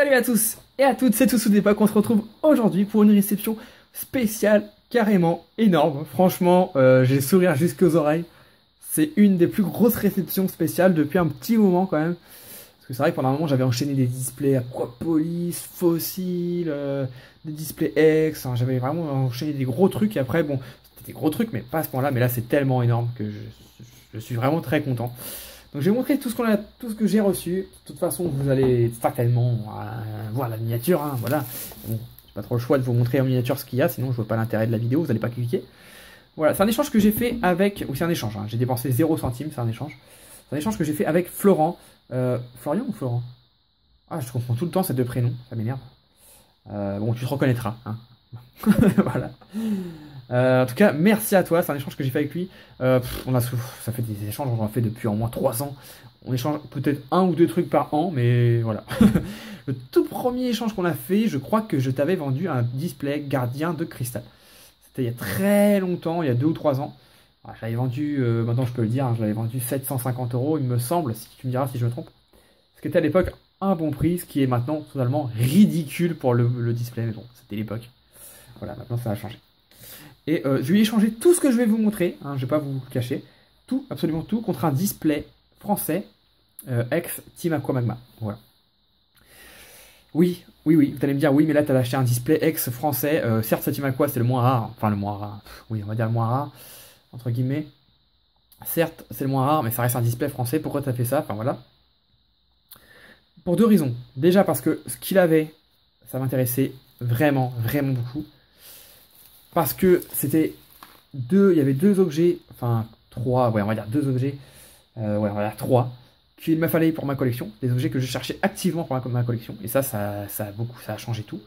Salut à tous et à toutes, c'est Toussoudépa qu'on se retrouve aujourd'hui pour une réception spéciale carrément énorme. Franchement, j'ai le sourire jusqu'aux oreilles. C'est une des plus grosses réceptions spéciales depuis un petit moment quand même. Parce que c'est vrai que pendant un moment j'avais enchaîné des displays Aquapolis, Fossil, des displays X. Hein, j'avais vraiment enchaîné des gros trucs et après bon, c'était des gros trucs mais pas à ce point-là. Mais là c'est tellement énorme que je suis vraiment très content. Donc je vais montrer tout ce que j'ai reçu. De toute façon, vous allez certainement voir la miniature. Hein, voilà. Bon, j'ai pas trop le choix de vous montrer en miniature ce qu'il y a, sinon je vois pas l'intérêt de la vidéo. Vous n'allez pas cliquer. Voilà, c'est un échange que j'ai fait avec. Ou c'est un échange. Hein, j'ai dépensé 0 centime, c'est un échange. C'est un échange que j'ai fait avec Florent. Florian ou Florent? Ah, je confonds tout le temps ces deux prénoms. Ça m'énerve. Bon, tu te reconnaîtras. Hein. Voilà. En tout cas, merci à toi, c'est un échange que j'ai fait avec lui. Ça fait des échanges, on en fait depuis au moins 3 ans. On échange peut-être 1 ou 2 trucs par an, mais voilà. Le tout premier échange qu'on a fait, je crois que je t'avais vendu un display gardien de cristal. C'était il y a très longtemps, il y a 2 ou 3 ans. Je l'avais vendu, maintenant je peux le dire, hein, je l'avais vendu 750 €, il me semble, si tu me diras si je me trompe. Ce qui était à l'époque un bon prix, ce qui est maintenant totalement ridicule pour le display, mais bon, c'était l'époque. Voilà, maintenant ça a changé. Et je lui ai échangé tout ce que je vais vous montrer, hein, je ne vais pas vous le cacher, tout, absolument tout, contre un display français ex Team Aquamagma. Voilà. Oui, vous allez me dire, oui, mais là tu as acheté un display ex français, certes ce Team Aqua c'est le moins rare, enfin le moins rare, oui on va dire le moins rare, entre guillemets. Certes c'est le moins rare, mais ça reste un display français, pourquoi tu as fait ça? Enfin voilà. Pour 2 raisons. Déjà parce que ce qu'il avait, ça m'intéressait vraiment, vraiment beaucoup. Parce que c'était il y avait 2 objets, enfin 3, ouais, on va dire 2 objets, ouais, on va dire 3, qu'il m'a fallu pour ma collection, des objets que je cherchais activement pour ma collection, et ça a changé tout.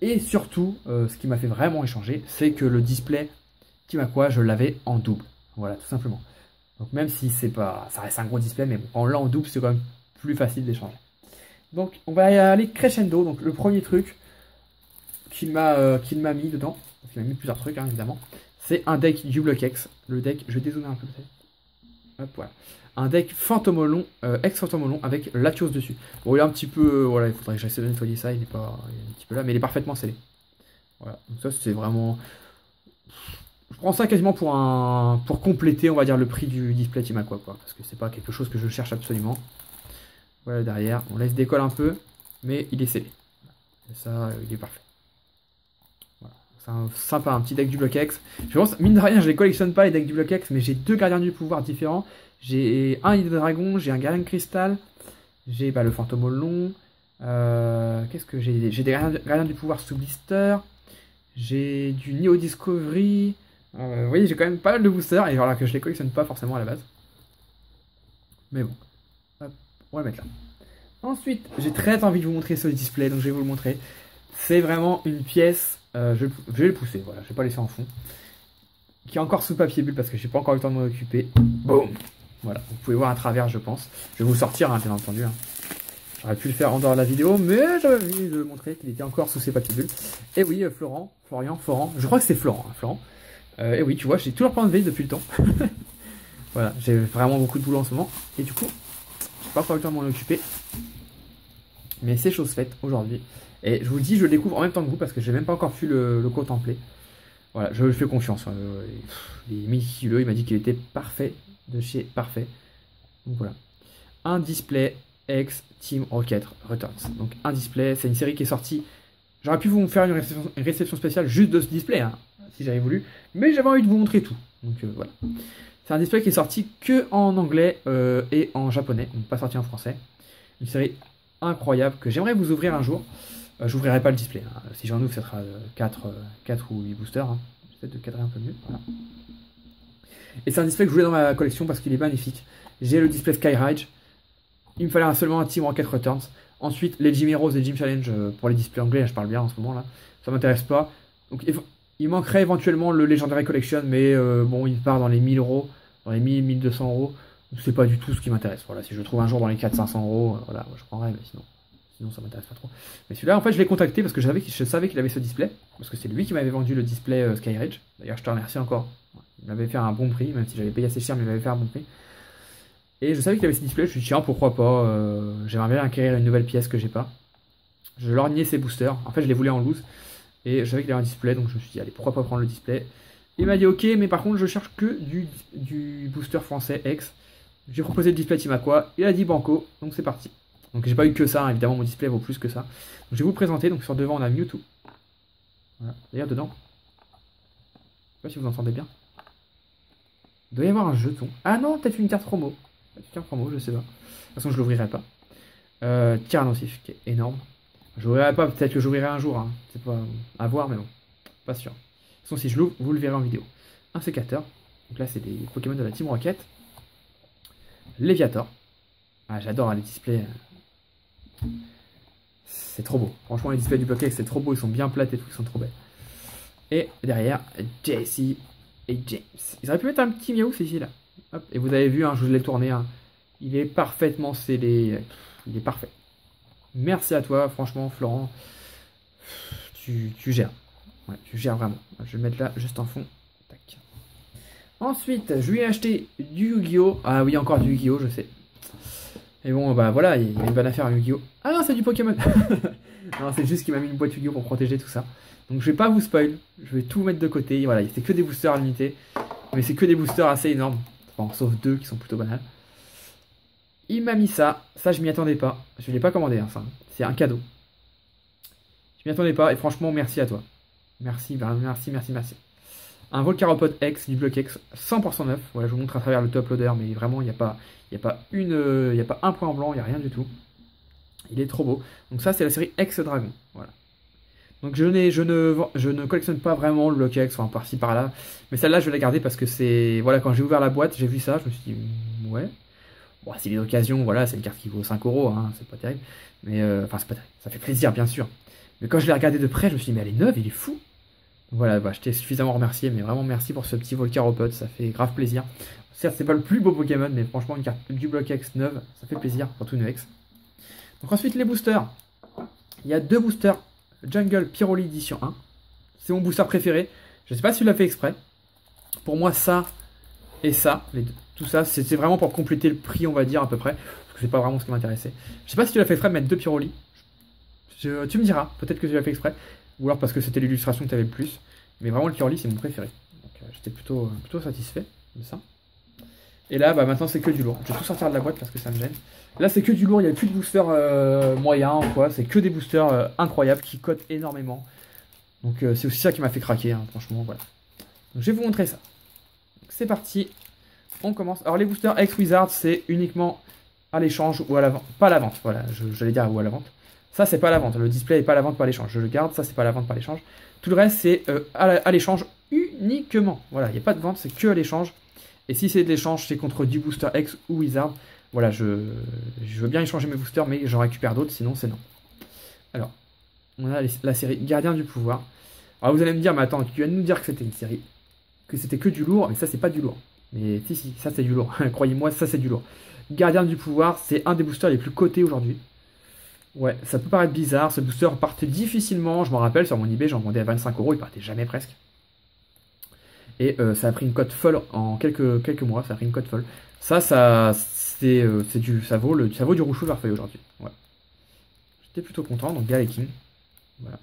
Et surtout, ce qui m'a fait vraiment échanger, c'est que le display Team Aqua, je l'avais en double, voilà, tout simplement. Donc même si c'est pas, ça reste un gros display, mais bon, quand on l'a en double, c'est quand même plus facile d'échanger. Donc on va y aller crescendo, donc le premier truc qu'il m'a mis dedans, il m'a mis plusieurs trucs, hein, évidemment. C'est un deck du Block-X. Le deck, je vais dézoomer un peu peut-être. Hop, voilà. Un deck Fantomolon, ex-Fantomolon avec Latios dessus. Bon, il est un petit peu. Voilà, il faudrait que j'essaie de nettoyer ça. Il est un petit peu là, mais il est parfaitement scellé. Voilà. Donc, ça, c'est vraiment. Je prends ça quasiment pour compléter, on va dire, le prix du display Team Aqua, quoi. Parce que c'est pas quelque chose que je cherche absolument. Voilà, derrière. On laisse décoller un peu, mais il est scellé. Et ça, il est parfait. C'est sympa, un petit deck du Block-X. Je pense, mine de rien, je les collectionne pas les decks du Block-X, mais j'ai 2 gardiens du pouvoir différents. J'ai un Hydro Dragon, j'ai un gardien de cristal, j'ai le Fantomolon. Qu'est-ce que j'ai? J'ai des gardiens du pouvoir sous blister, j'ai du Neo Discovery. Vous voyez, j'ai quand même pas mal de boosters, et voilà que je les collectionne pas forcément à la base. Mais bon, hop, on va le mettre là. Ensuite, j'ai très envie de vous montrer ce display, donc je vais vous le montrer. C'est vraiment une pièce. Je vais le pousser, voilà, je vais pas laisser en fond. Qui est encore sous papier bulle parce que j'ai pas encore eu le temps de m'en occuper. Boum. Voilà, vous pouvez voir à travers, je pense. Je vais vous sortir, hein, bien entendu. Hein. J'aurais pu le faire en dehors de la vidéo, mais j'avais envie de montrer qu'il était encore sous ses papiers bulles. Et oui, Florent, je crois que c'est Florent. Hein, Florent. Et oui, tu vois, j'ai tout leur plan de veille depuis le temps. Voilà, j'ai vraiment beaucoup de boulot en ce moment. Et du coup, j'ai pas encore eu le temps de m'en occuper. Mais c'est chose faite aujourd'hui. Et je vous dis, je le découvre en même temps que vous parce que j'ai même pas encore pu le contempler. Voilà, je lui fais confiance. Hein. Il est méticuleux, il m'a dit qu'il était parfait, de chez parfait. Donc voilà. Un display ex Team Rocket Returns. Donc un display, c'est une série qui est sortie. J'aurais pu vous faire une réception spéciale juste de ce display, hein, si j'avais voulu. Mais j'avais envie de vous montrer tout. Donc voilà. C'est un display qui est sorti que en anglais et en japonais, donc pas sorti en français. Une série incroyable que j'aimerais vous ouvrir un jour. Je n'ouvrirai pas le display. Hein. Si j'en ouvre, ça sera 4 ou 8 boosters. Hein. Peut-être de cadrer un peu mieux. Voilà. Et c'est un display que je voulais dans ma collection parce qu'il est magnifique. J'ai le display Skyride. Il me fallait seulement un Team Rocket Returns. Ensuite, les Jim Heroes et Jim Challenge pour les displays anglais. Je parle bien en ce moment là. Ça m'intéresse pas. Donc il manquerait éventuellement le Legendary Collection. Mais bon, il part dans les 1000 €. Dans les 1000-1200 €. Donc c'est pas du tout ce qui m'intéresse. Voilà, si je le trouve un jour dans les 400-500 €, voilà, je prendrai. Mais sinon ça m'intéresse pas trop. Mais celui-là, en fait, je l'ai contacté parce que je savais qu'il avait ce display. Parce que c'est lui qui m'avait vendu le display Skyridge. D'ailleurs, je te remercie encore. Il m'avait fait un bon prix, même si j'avais payé assez cher, mais il m'avait fait un bon prix. Et je savais qu'il avait ce display. Je me suis dit, tiens, pourquoi pas. J'aimerais bien acquérir une nouvelle pièce que j'ai pas. Je lorgnais ses boosters. En fait, je les voulais en loose. Et je savais qu'il y avait un display, donc je me suis dit, allez, pourquoi pas prendre le display. Il m'a dit, ok, mais par contre, je cherche que du booster français X. J'ai proposé le display Team Aqua. Il a dit banco, donc c'est parti. Donc j'ai pas eu que ça, hein. Évidemment, mon display vaut plus que ça. Donc je vais vous le présenter. Donc sur devant, on a Mewtwo. Voilà. D'ailleurs, dedans, je sais pas si vous entendez bien. Il doit y avoir un jeton. Ah non, peut-être une carte promo. Une carte promo, je sais pas. De toute façon, je l'ouvrirai pas. Tyrannosif, qui est énorme. Je l'ouvrirai pas, peut-être que j'ouvrirai un jour. Hein. C'est pas à voir, mais bon, pas sûr. De toute façon, si je l'ouvre, vous le verrez en vidéo. Un sécateur. Donc là, c'est des Pokémon de la Team Rocket. Léviator. Ah, j'adore hein, les displays. C'est trop beau. Franchement, les displays du Block-X, c'est trop beau. Ils sont bien plates et tout, ils sont trop belles. Et derrière, JC et James. Ils auraient pu mettre un petit Meowth ici, là. Hop. Et vous avez vu, hein, je vous l'ai tourné. Hein. Il est parfaitement scellé. Il est parfait. Merci à toi, franchement, Florent. Tu gères. Ouais, tu gères vraiment. Je vais le mettre là, juste en fond. Tac. Ensuite, je lui ai acheté du Yu-Gi-Oh! Ah oui, encore du Yu-Gi-Oh! Je sais. Et bon, bah voilà, il y a une bonne affaire à Yu-Gi-Oh! Ah non, c'est du Pokémon. Non, c'est juste qu'il m'a mis une boîte Yu-Gi-Oh! Pour protéger tout ça. Donc je vais pas vous spoil. Je vais tout mettre de côté. Et voilà, c'est que des boosters limités. Mais c'est que des boosters assez énormes. Enfin, sauf deux qui sont plutôt banals. Il m'a mis ça. Ça, je m'y attendais pas. Je ne l'ai pas commandé, hein, ça. C'est un cadeau. Je m'y attendais pas. Et franchement, merci à toi. Merci, merci. Un Volcaropod X du Block-X 100% neuf. Voilà, je vous montre à travers le top loader. Mais vraiment, il n'y a pas un point blanc. Il n'y a rien du tout. Il est trop beau. Donc ça, c'est la série X Dragon. Voilà. Donc je ne collectionne pas vraiment le Block-X, enfin par-ci par-là. Mais celle-là, je vais la garder parce que c'est... Voilà, quand j'ai ouvert la boîte, j'ai vu ça. Je me suis dit, ouais. Bon, c'est l'occasion, voilà, c'est une carte qui vaut 5 €, hein, c'est pas terrible. Mais, enfin, c'est pas terrible, ça fait plaisir, bien sûr. Mais quand je l'ai regardé de près, je me suis dit, mais elle est neuve, il est fou. Donc voilà, bah, je t'ai suffisamment remercié, mais vraiment merci pour ce petit Volcaropod, ça fait grave plaisir. Certes, c'est pas le plus beau Pokémon, mais franchement, une carte du Block-X neuve, ça fait plaisir, surtout une X. Donc ensuite, les boosters. Il y a deux boosters Jungle Pyroli Edition 1. C'est mon booster préféré. Je sais pas si tu l'as fait exprès. Pour moi, ça et ça, tout ça, c'est vraiment pour compléter le prix, on va dire, à peu près. Parce que c'est pas vraiment ce qui m'intéressait. Je sais pas si tu l'as fait exprès de mettre deux Pyroli. Tu me diras, peut-être que tu l'as fait exprès. Ou alors parce que c'était l'illustration que tu avais le plus. Mais vraiment, le Pyroli, c'est mon préféré. Donc j'étais plutôt satisfait de ça. Et là, bah, maintenant, c'est que du lourd. Je vais tout sortir de la boîte parce que ça me gêne. Là, c'est que du lourd. Il n'y a plus de boosters moyens ou quoi. C'est que des boosters incroyables qui cotent énormément. Donc c'est aussi ça qui m'a fait craquer, hein, franchement. Voilà. Donc, je vais vous montrer ça. C'est parti. On commence. Alors les boosters X-Wizard, c'est uniquement à l'échange ou à la vente. Pas à la vente, voilà, j'allais dire ou à la vente. Ça, c'est pas à la vente. Le display est pas à la vente, pas à l'échange. Je le garde, ça, c'est pas à la vente, pas à l'échange. Tout le reste, c'est à l'échange uniquement. Voilà, il n'y a pas de vente, c'est que à l'échange. Et si c'est de l'échange, c'est contre du booster X ou Wizard. Voilà, je veux bien échanger mes boosters, mais j'en récupère d'autres, sinon c'est non. Alors, on a la série Gardien du Pouvoir. Alors vous allez me dire, mais attends, tu viens de nous dire que c'était une série, que c'était que du lourd, mais ça, c'est pas du lourd. Mais si, ça c'est du lourd. Croyez-moi, ça c'est du lourd. Gardien du Pouvoir, c'est un des boosters les plus cotés aujourd'hui. Ouais, ça peut paraître bizarre. Ce booster partait difficilement. Je m'en rappelle, sur mon eBay, j'en vendais à 25 €. Il partait jamais presque. Et ça a pris une cote folle en quelques mois. Ça a pris une cote folle. Ça vaut du rouchou verfeuille aujourd'hui. Ouais. J'étais plutôt content. Donc Galeking. Voilà.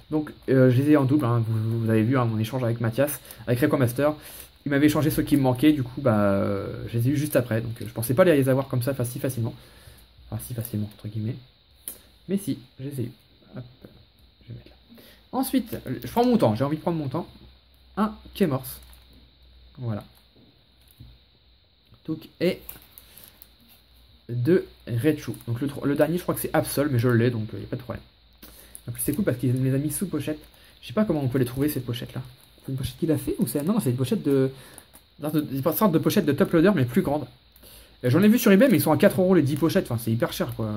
Donc je les ai en double. Hein. Vous avez vu hein, mon échange avec Mathias, avec Recomaster. Il m'avait échangé ceux qui me manquaient, du coup, bah, je les ai eu juste après. Donc, je pensais pas les avoir comme ça si facilement. Enfin, si facilement, entre guillemets. Mais si, je les ai eu. Hop, je vais mettre là. Ensuite, je prends mon temps, j'ai envie de prendre mon temps. Un Kémorse. Voilà. Donc, et deux Raichu. Donc, le dernier, je crois que c'est Absol, mais je l'ai, donc il n'y a pas de problème. En plus, c'est cool parce qu'il me les a mis sous pochette. Je sais pas comment on peut les trouver, ces pochettes-là. C'est une pochette qu'il a fait ou c'est... Non, c'est une pochette une sorte de pochette de top loader mais plus grande. J'en ai vu sur eBay mais ils sont à 4 € les 10 pochettes, enfin c'est hyper cher quoi.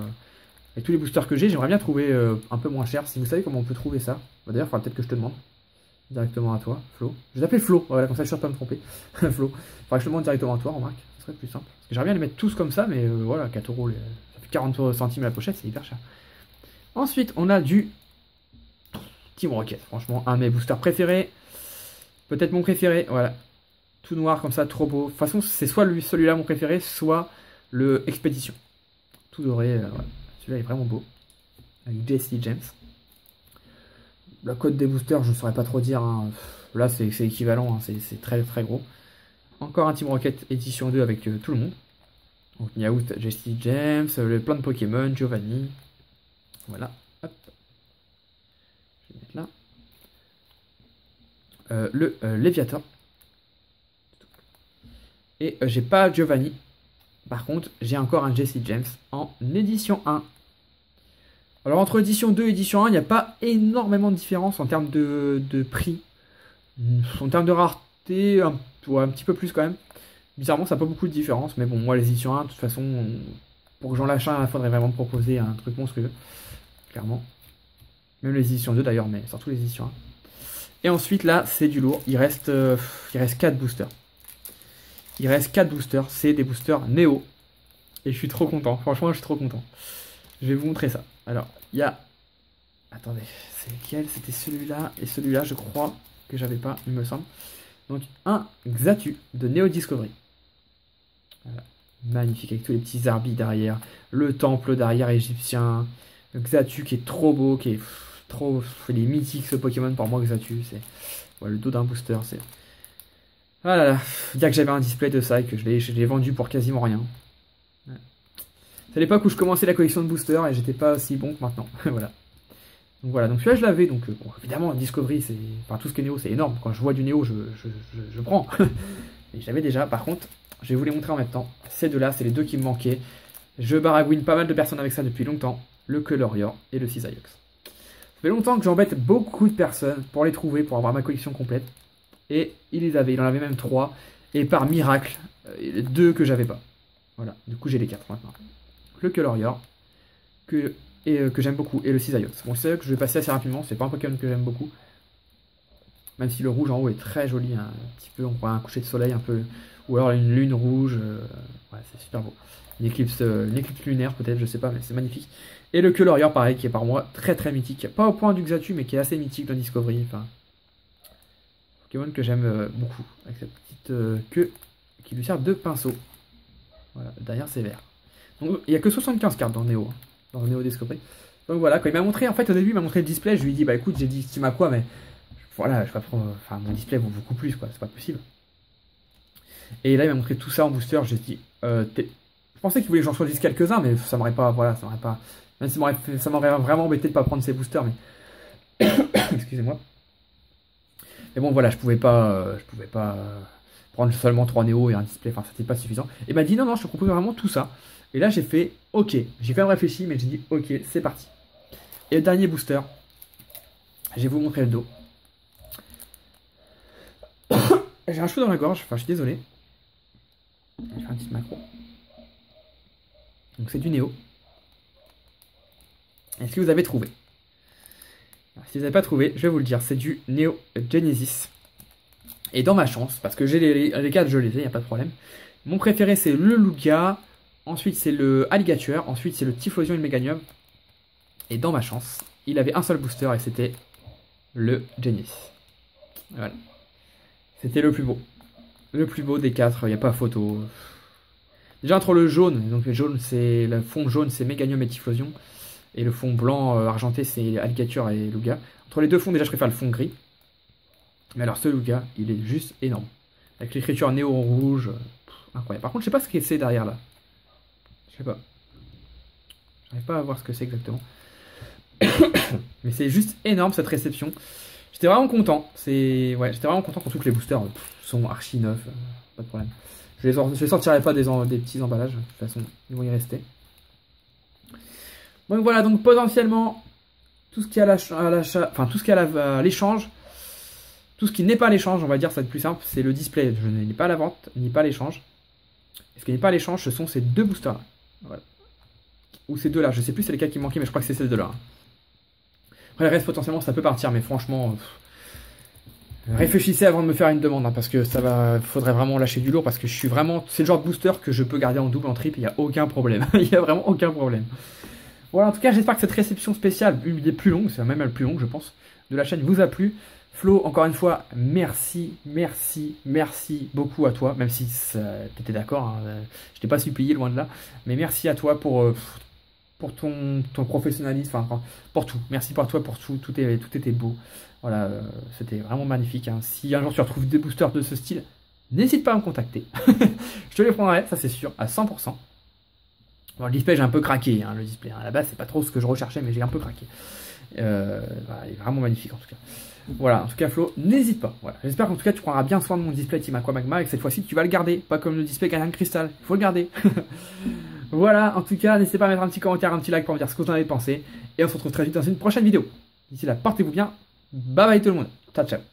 Avec tous les boosters que j'ai, j'aimerais bien trouver un peu moins cher. Si vous savez comment on peut trouver ça, bah, d'ailleurs il faudra peut-être que je te demande directement à toi, Flo. Je vais t'appeler Flo, voilà, comme ça je suis sûr de pas me tromper. Flo. Faudra que je te demande directement à toi, remarque, ce serait plus simple. Parce que j'aimerais bien les mettre tous comme ça, mais voilà, 4 €, ça fait 40 centimes la pochette, c'est hyper cher. Ensuite, on a du Team Rocket, franchement, un de mes boosters préférés. Peut-être mon préféré, voilà. Tout noir comme ça, trop beau. De toute façon, c'est soit celui-là mon préféré, soit le Expédition. Tout doré, voilà. Celui-là est vraiment beau. avec Jesse James. La cote des boosters, je ne saurais pas trop dire. Hein. Là, c'est équivalent, hein. C'est très très gros. Encore un Team Rocket édition 2 avec tout le monde. Donc, Meowth, Jesse James, plein de Pokémon, Giovanni. Voilà. Hop. Je vais mettre là. Le Léviator. Et j'ai pas Giovanni. Par contre, j'ai encore un Jesse James en édition 1. Alors entre édition 2 et édition 1, il n'y a pas énormément de différence en termes de prix. En termes de rareté, un petit peu plus quand même. Bizarrement, ça n'a pas beaucoup de différence. Mais bon, moi, les éditions 1, de toute façon, pour que j'en lâche un, il faudrait vraiment me proposer un truc monstrueux. Clairement. Même les éditions 2 d'ailleurs, mais surtout les éditions 1. Et ensuite, là, c'est du lourd. Il reste 4 boosters. Il reste 4 boosters. C'est des boosters Néo. Et je suis trop content. Franchement, je suis trop content. Je vais vous montrer ça. Alors, il y a... Attendez, c'est lequel? C'était celui-là et celui-là, je crois que j'avais pas, il me semble. Donc, un Xatu de Neo Discovery. Voilà. Magnifique, avec tous les petits arbis derrière. Le temple derrière égyptien. Le Xatu qui est trop beau, qui est trop... Il est mythique ce Pokémon pour moi, Xatu. C'est le dos d'un booster. C'est... Ah là là, dire que j'avais un display de ça et que je l'ai vendu pour quasiment rien. Ouais. C'est à l'époque où je commençais la collection de boosters et j'étais pas aussi bon que maintenant. Voilà. Donc voilà, donc celui-là je l'avais, donc bon, évidemment Discovery, c'est, enfin tout ce qui est Néo c'est énorme, quand je vois du Néo je prends. Et je l'avais déjà, par contre, je vais vous les montrer en même temps. Ces deux-là, c'est les deux qui me manquaient. Je baragouine pas mal de personnes avec ça depuis longtemps, le Colorior et le Cisaillux. Ça fait longtemps que j'embête beaucoup de personnes pour les trouver, pour avoir ma collection complète. Et il les avait, il en avait même 3, et par miracle, 2 que j'avais pas. Voilà, du coup j'ai les 4 maintenant. Le Colorior, que j'aime beaucoup, et le Cisaillux. Bon, c'est que je vais passer assez rapidement, c'est pas un Pokémon que j'aime beaucoup. Même si le rouge en haut est très joli, un petit peu, on voit un coucher de soleil un peu, ou alors une lune rouge, ouais, c'est super beau. Une éclipse lunaire peut-être, je sais pas, mais c'est magnifique. Et le Colorior, pareil, qui est par moi très très mythique. Pas au point du Xatu, mais qui est assez mythique dans Discovery. Enfin, Pokémon que j'aime beaucoup, avec cette petite queue qui lui sert de pinceau. Voilà, derrière c'est vert. Donc il n'y a que 75 cartes dans Néo, dans le Néo Discovery. Donc voilà, quand il m'a montré, en fait au début il m'a montré le display, je lui ai dit bah écoute, j'ai dit tu m'as quoi, mais voilà, je vais pas prendre, enfin mon display vaut beaucoup plus quoi, c'est pas possible. Et là il m'a montré tout ça en booster, j'ai dit, je pensais qu'il voulait que j'en choisisse quelques-uns, mais ça m'aurait pas, voilà, ça m'aurait pas, même si ça m'aurait vraiment embêté de pas prendre ces boosters, mais excusez-moi. Mais bon voilà, je pouvais pas prendre seulement 3 Néo et un display, enfin c'était pas suffisant. Et il m'a dit non non, je te propose vraiment tout ça. Et là j'ai fait ok, j'ai quand même réfléchi, mais j'ai dit ok, c'est parti. Et le dernier booster, je vais vous montrer le dos. J'ai un cheveu dans la gorge, enfin je suis désolé. Je vais faire une petite macro. Donc c'est du Néo. Est-ce que vous avez trouvé? Alors, si vous n'avez pas trouvé, je vais vous le dire, c'est du Neo Genesis. Et dans ma chance, parce que j'ai les 4, je les ai, il n'y a pas de problème. Mon préféré c'est le Lugia, ensuite c'est le Alligator, ensuite c'est le Typhlosion et le Meganium. Et dans ma chance, il avait un seul booster et c'était le Genesis. Voilà. C'était le plus beau. Le plus beau des 4, il n'y a pas photo. Déjà entre le jaune, donc le jaune c'est le fond jaune c'est Meganium et Typhlosion. Et le fond blanc argenté c'est Alligator et Lugia. Entre les deux fonds déjà je préfère le fond gris. Mais alors ce Lugia il est juste énorme. Avec l'écriture néo rouge, incroyable. Par contre je sais pas ce que c'est derrière là. Je sais pas. J'arrive pas à voir ce que c'est exactement. Mais c'est juste énorme cette réception. J'étais vraiment content. Ouais, j'étais vraiment content pour que les boosters sont archi neufs. Pas de problème. Je les sortirai pas des petits emballages. De toute façon, ils vont y rester. Donc voilà, donc potentiellement, tout ce qui est à l'achat, enfin tout ce qui est à l'échange, tout ce qui n'est pas à l'échange, on va dire, ça va être plus simple, c'est le display. Je n'ai pas à la vente, ni pas à l'échange. Ce qui n'est pas à l'échange, ce sont ces deux boosters là. Voilà. Ou ces deux là, je sais plus c'est lesquels qui me manquaient, mais je crois que c'est ces deux là. Après, le reste, potentiellement, ça peut partir, mais franchement, réfléchissez avant de me faire une demande, hein, parce que faudrait vraiment lâcher du lourd, parce que je suis vraiment, c'est le genre de booster que je peux garder en double, en triple, il n'y a aucun problème. Il n'y a vraiment aucun problème. Voilà, en tout cas, j'espère que cette réception spéciale, une des plus longues, c'est même la plus longue, je pense, de la chaîne, vous a plu. Flo, encore une fois, merci beaucoup à toi, même si tu étais d'accord, hein, je t'ai pas supplié, loin de là, mais merci à toi pour pour ton professionnalisme, enfin, pour tout. Merci pour toi, pour tout. Tout était beau. Voilà, c'était vraiment magnifique. Hein. Si un jour tu retrouves des boosters de ce style, n'hésite pas à me contacter. Je te les prendrai, ça c'est sûr, à 100%. Bon, le display, j'ai un peu craqué. Hein, le display, hein. À la base, c'est pas trop ce que je recherchais, mais j'ai un peu craqué. Voilà, il est vraiment magnifique en tout cas. Voilà, en tout cas Flo, n'hésite pas. Voilà. J'espère qu'en tout cas tu prendras bien soin de mon display Team Aqua Magma et que cette fois-ci tu vas le garder, pas comme le display Gardien Cristal, il faut le garder. Voilà, en tout cas, n'hésitez pas à mettre un petit commentaire, un petit like pour me dire ce que vous en avez pensé. Et on se retrouve très vite dans une prochaine vidéo. D'ici là, portez-vous bien. Bye bye tout le monde. Ciao, ciao.